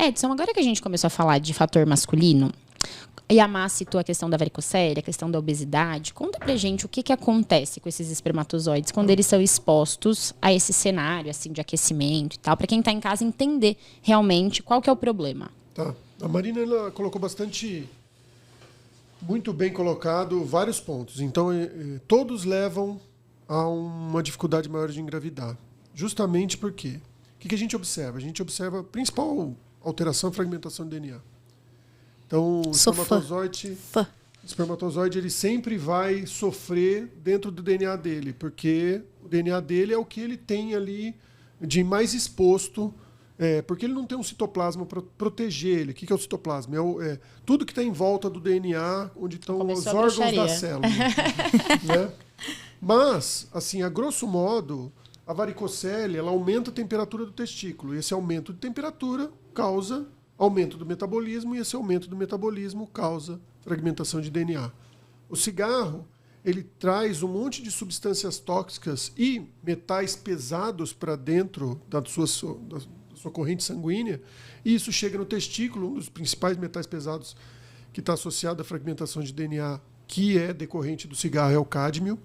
Edson, agora que a gente começou a falar de fator masculino, e a Má citou a questão da varicocele, a questão da obesidade, conta pra gente o que acontece com esses espermatozoides quando eles são expostos a esse cenário assim, de aquecimento e tal, para quem está em casa entender realmente qual que é o problema. Tá. A Marina ela colocou muito bem colocado, vários pontos. Então, todos levam a uma dificuldade maior de engravidar. Justamente porque o que a gente observa? A gente observa a principal alteração e fragmentação do DNA. Então, o espermatozoide ele sempre vai sofrer dentro do DNA dele, porque o DNA dele é o que ele tem ali de mais exposto, porque ele não tem um citoplasma para proteger ele. O que é o citoplasma? É tudo que está em volta do DNA, onde estão os órgãos da célula. Né? Mas, assim, a grosso modo, a varicocele ela aumenta a temperatura do testículo. E esse aumento de temperatura causa aumento do metabolismo, e esse aumento do metabolismo causa fragmentação de DNA. O cigarro, ele traz um monte de substâncias tóxicas e metais pesados para dentro da sua corrente sanguínea, e isso chega no testículo, um dos principais metais pesados que está associado à fragmentação de DNA, que é decorrente do cigarro, é o cádmio.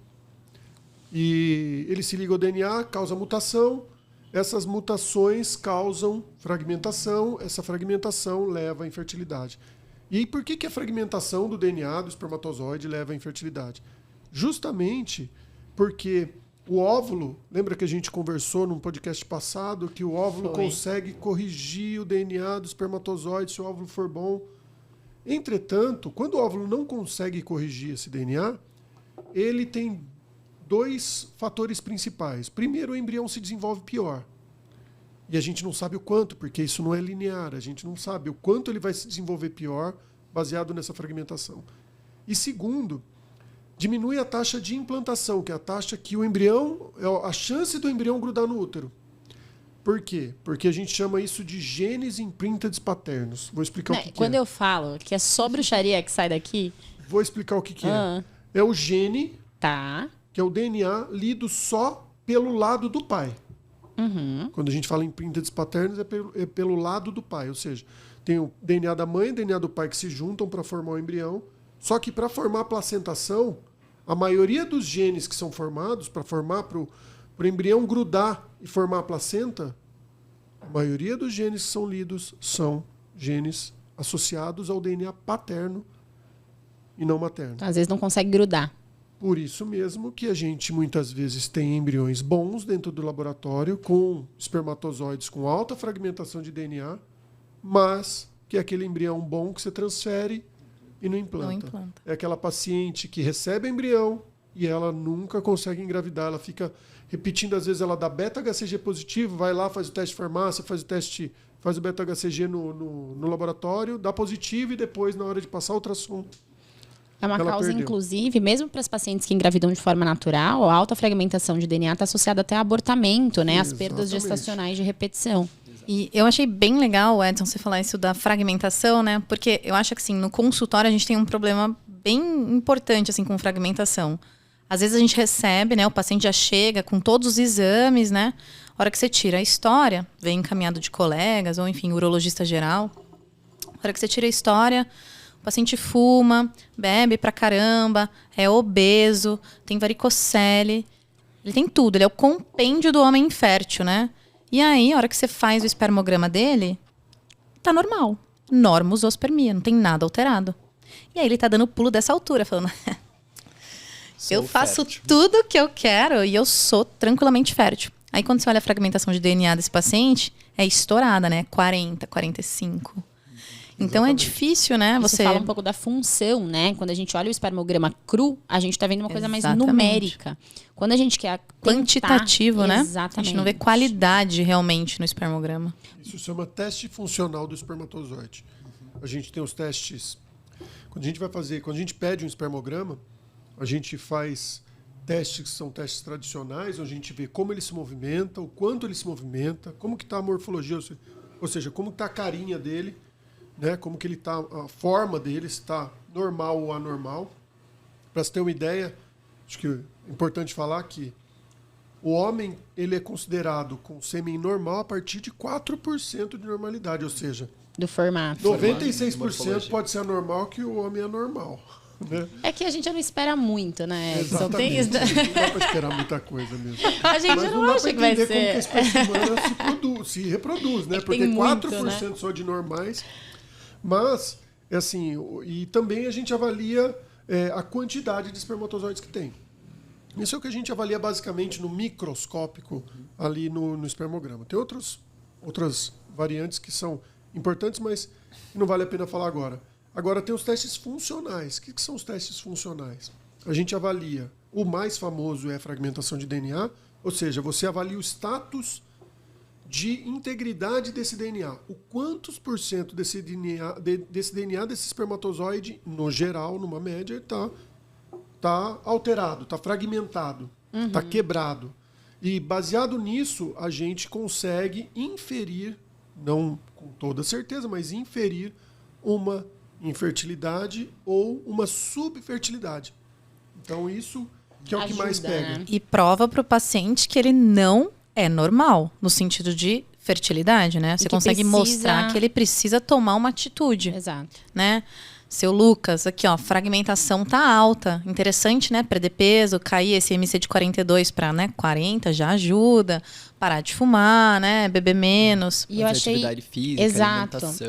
E ele se liga ao DNA, causa mutação. Essas mutações causam fragmentação, essa fragmentação leva à infertilidade. E por que a fragmentação do DNA do espermatozoide leva à infertilidade? Justamente porque o óvulo, lembra que a gente conversou num podcast passado que o óvulo consegue corrigir o DNA do espermatozoide se o óvulo for bom. Entretanto, quando o óvulo não consegue corrigir esse DNA, ele tem dois fatores principais. Primeiro, o embrião se desenvolve pior. E a gente não sabe o quanto, porque isso não é linear. A gente não sabe o quanto ele vai se desenvolver pior baseado nessa fragmentação. E segundo, diminui a taxa de implantação, que é a taxa que o embrião, a chance do embrião grudar no útero. Por quê? Porque a gente chama isso de genes imprintados paternos. Vou explicar o que Quando é. eu falo que é só bruxaria que sai daqui... Vou explicar o que é. É o gene... Tá. Que é o DNA lido só pelo lado do pai. Uhum. Quando a gente fala em imprintados paternos, é pelo lado do pai. Ou seja, tem o DNA da mãe e o DNA do pai que se juntam para formar o embrião. Só que para formar a placentação, a maioria dos genes que são formados, para formar para o embrião grudar e formar a placenta, a maioria dos genes que são lidos são genes associados ao DNA paterno e não materno. Às vezes não consegue grudar. Por isso mesmo que a gente muitas vezes tem embriões bons dentro do laboratório, com espermatozoides com alta fragmentação de DNA, mas que é aquele embrião bom que você transfere e não implanta. É aquela paciente que recebe embrião e ela nunca consegue engravidar. Ela fica repetindo, às vezes ela dá beta-HCG positivo, vai lá, faz o teste de farmácia, faz o beta-HCG no laboratório, dá positivo e depois, na hora de passar o ultrassom, é uma causa, inclusive, mesmo para as pacientes que engravidam de forma natural, a alta fragmentação de DNA está associada até a abortamento, né? As perdas gestacionais de repetição. E eu achei bem legal, Edson, você falar isso da fragmentação, né? Porque eu acho que assim, no consultório a gente tem um problema bem importante assim, com fragmentação. Às vezes a gente recebe, né? O paciente já chega com todos os exames, né? A hora que você tira a história, vem encaminhado de colegas, ou enfim, urologista geral. A hora que você tira a história... O paciente fuma, bebe pra caramba, é obeso, tem varicocele. Ele tem tudo, ele é o compêndio do homem infértil, né? E aí, a hora que você faz o espermograma dele, tá normal. Normosospermia, não tem nada alterado. E aí ele tá dando pulo dessa altura, falando... eu faço tudo que eu quero e eu sou tranquilamente fértil. Aí quando você olha a fragmentação de DNA desse paciente, é estourada, né? 40, 45... Então é difícil, né? Você fala um pouco da função, né? Quando a gente olha o espermograma cru, a gente está vendo uma coisa mais numérica. Quando a gente quer quantitativo, né? Exatamente. A gente não vê qualidade realmente no espermograma. Isso se chama teste funcional do espermatozoide. A gente tem os testes. Quando a gente pede um espermograma, a gente faz testes que são testes tradicionais, onde a gente vê como ele se movimenta, o quanto ele se movimenta, como que está a morfologia, ou seja, como está a carinha dele. Né, como que ele está, a forma dele, se está normal ou anormal. Para você ter uma ideia, acho que é importante falar que O homem, ele é considerado com sêmen normal a partir de 4% de normalidade, ou seja, Do formato. 96% pode ser anormal que o homem é normal. Né? É que a gente não espera muito, né? Exatamente. Não dá para esperar muita coisa mesmo. A gente Mas não dá acha para que vai entender como que a ser. espécie humana se reproduz, né? É que Porque tem muito, 4% só de normais. Mas, é assim, e também a gente avalia a quantidade de espermatozoides que tem. Isso é o que a gente avalia basicamente no microscópico ali no espermograma. Tem outras variantes que são importantes, mas que não vale a pena falar agora. Agora tem os testes funcionais. O que são os testes funcionais? A gente avalia, o mais famoso é a fragmentação de DNA, ou seja, você avalia o status de integridade desse DNA. O quantos por cento desse DNA, desse espermatozoide, no geral, numa média, está alterado, está fragmentado, está quebrado. E baseado nisso, a gente consegue inferir, não com toda certeza, mas inferir uma infertilidade ou uma subfertilidade. Então isso que é o que mais pega. Né? E prova para o paciente que ele não é normal, no sentido de fertilidade, né? Você consegue mostrar que ele precisa tomar uma atitude. Exato. Né? Seu Lucas, aqui ó, fragmentação tá alta. Interessante, né? Perder peso, cair esse MC de 42 para, né, 40 já ajuda. Parar de fumar, né? Beber menos. E eu achei atividade física, exato. alimentação.